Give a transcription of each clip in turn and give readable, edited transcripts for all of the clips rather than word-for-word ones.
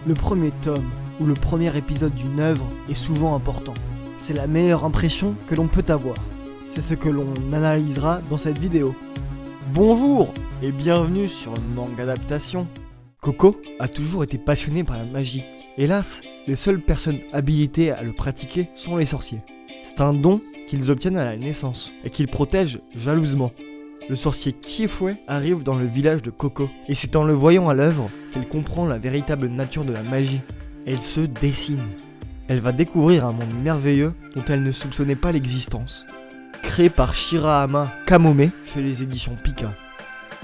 Le premier tome ou le premier épisode d'une œuvre est souvent important. C'est la meilleure impression que l'on peut avoir. C'est ce que l'on analysera dans cette vidéo. Bonjour et bienvenue sur Manga Adaptation. Coco a toujours été passionné par la magie. Hélas, les seules personnes habilitées à le pratiquer sont les sorciers. C'est un don qu'ils obtiennent à la naissance et qu'ils protègent jalousement. Le sorcier Kiefoué arrive dans le village de Coco, et c'est en le voyant à l'œuvre qu'elle comprend la véritable nature de la magie. Elle se dessine. Elle va découvrir un monde merveilleux dont elle ne soupçonnait pas l'existence. Créé par Shirahama Kamome chez les éditions Pika.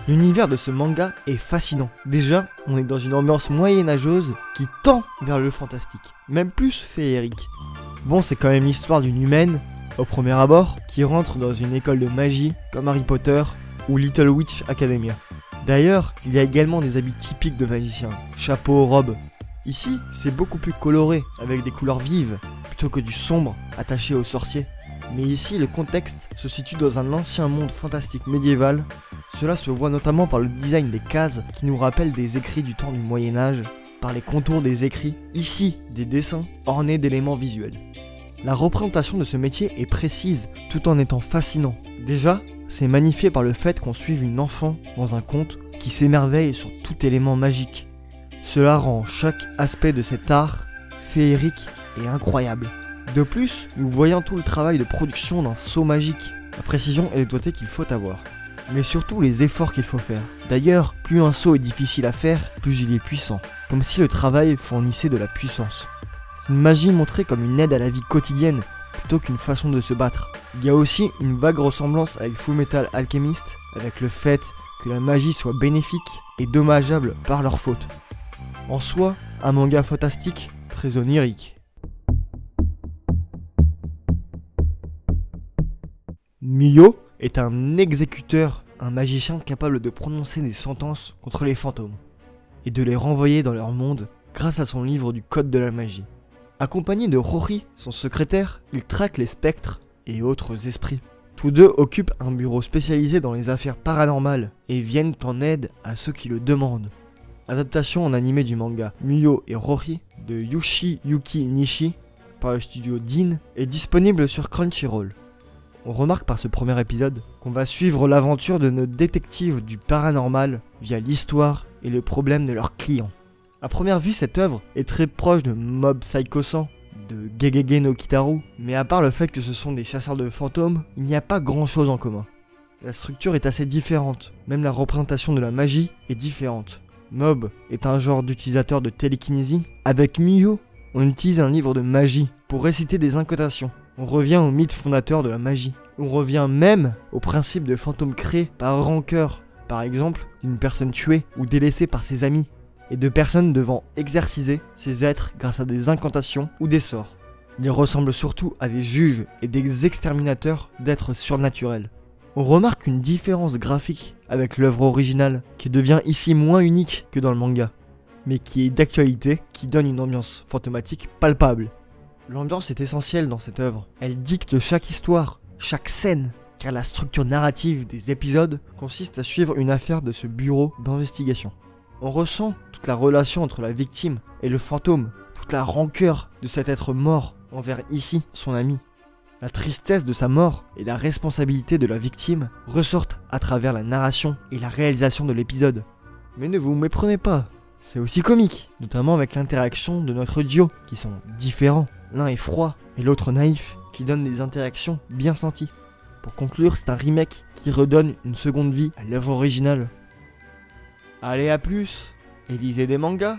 L'univers de ce manga est fascinant. Déjà, on est dans une ambiance moyenâgeuse qui tend vers le fantastique, même plus féerique. Bon, c'est quand même l'histoire d'une humaine, au premier abord, qui rentre dans une école de magie comme Harry Potter ou Little Witch Academia. D'ailleurs, il y a également des habits typiques de magiciens, chapeau, robe. Ici, c'est beaucoup plus coloré, avec des couleurs vives, plutôt que du sombre attaché aux sorciers. Mais ici, le contexte se situe dans un ancien monde fantastique médiéval. Cela se voit notamment par le design des cases qui nous rappellent des écrits du temps du Moyen-Âge, par les contours des écrits, ici des dessins ornés d'éléments visuels. La représentation de ce métier est précise tout en étant fascinant. Déjà, c'est magnifié par le fait qu'on suive une enfant dans un conte qui s'émerveille sur tout élément magique. Cela rend chaque aspect de cet art féerique et incroyable. De plus, nous voyons tout le travail de production d'un sceau magique, la précision et les doigtés qu'il faut avoir. Mais surtout les efforts qu'il faut faire. D'ailleurs, plus un sceau est difficile à faire, plus il est puissant. Comme si le travail fournissait de la puissance. C'est une magie montrée comme une aide à la vie quotidienne, plutôt qu'une façon de se battre. Il y a aussi une vague ressemblance avec Fullmetal Alchemist, avec le fait que la magie soit bénéfique et dommageable par leur faute. En soi, un manga fantastique, très onirique. Miyo est un exécuteur, un magicien capable de prononcer des sentences contre les fantômes, et de les renvoyer dans leur monde grâce à son livre du code de la magie. Accompagné de Rory, son secrétaire, il traque les spectres et autres esprits. Tous deux occupent un bureau spécialisé dans les affaires paranormales et viennent en aide à ceux qui le demandent. Adaptation en animé du manga Miyo et Rory de Yoshiyuki Nishi par le studio Dean est disponible sur Crunchyroll. On remarque par ce premier épisode qu'on va suivre l'aventure de nos détectives du paranormal via l'histoire et le problème de leurs clients. À première vue, cette œuvre est très proche de Mob Psycho 100, de Gegege no Kitaru, mais à part le fait que ce sont des chasseurs de fantômes, il n'y a pas grand chose en commun. La structure est assez différente, même la représentation de la magie est différente. Mob est un genre d'utilisateur de télékinésie. Avec Miyo, on utilise un livre de magie pour réciter des incantations. On revient au mythe fondateur de la magie. On revient même au principe de fantômes créés par rancœur, par exemple d'une personne tuée ou délaissée par ses amis, et de personnes devant exorciser ces êtres grâce à des incantations ou des sorts. Ils ressemblent surtout à des juges et des exterminateurs d'êtres surnaturels. On remarque une différence graphique avec l'œuvre originale, qui devient ici moins unique que dans le manga, mais qui est d'actualité, qui donne une ambiance fantomatique palpable. L'ambiance est essentielle dans cette œuvre. Elle dicte chaque histoire, chaque scène, car la structure narrative des épisodes consiste à suivre une affaire de ce bureau d'investigation. On ressent toute la relation entre la victime et le fantôme, toute la rancœur de cet être mort envers ici son ami. La tristesse de sa mort et la responsabilité de la victime ressortent à travers la narration et la réalisation de l'épisode. Mais ne vous méprenez pas, c'est aussi comique, notamment avec l'interaction de notre duo, qui sont différents. L'un est froid et l'autre naïf, qui donnent des interactions bien senties. Pour conclure, c'est un remake qui redonne une seconde vie à l'œuvre originale. Allez, à plus, et lisez des mangas.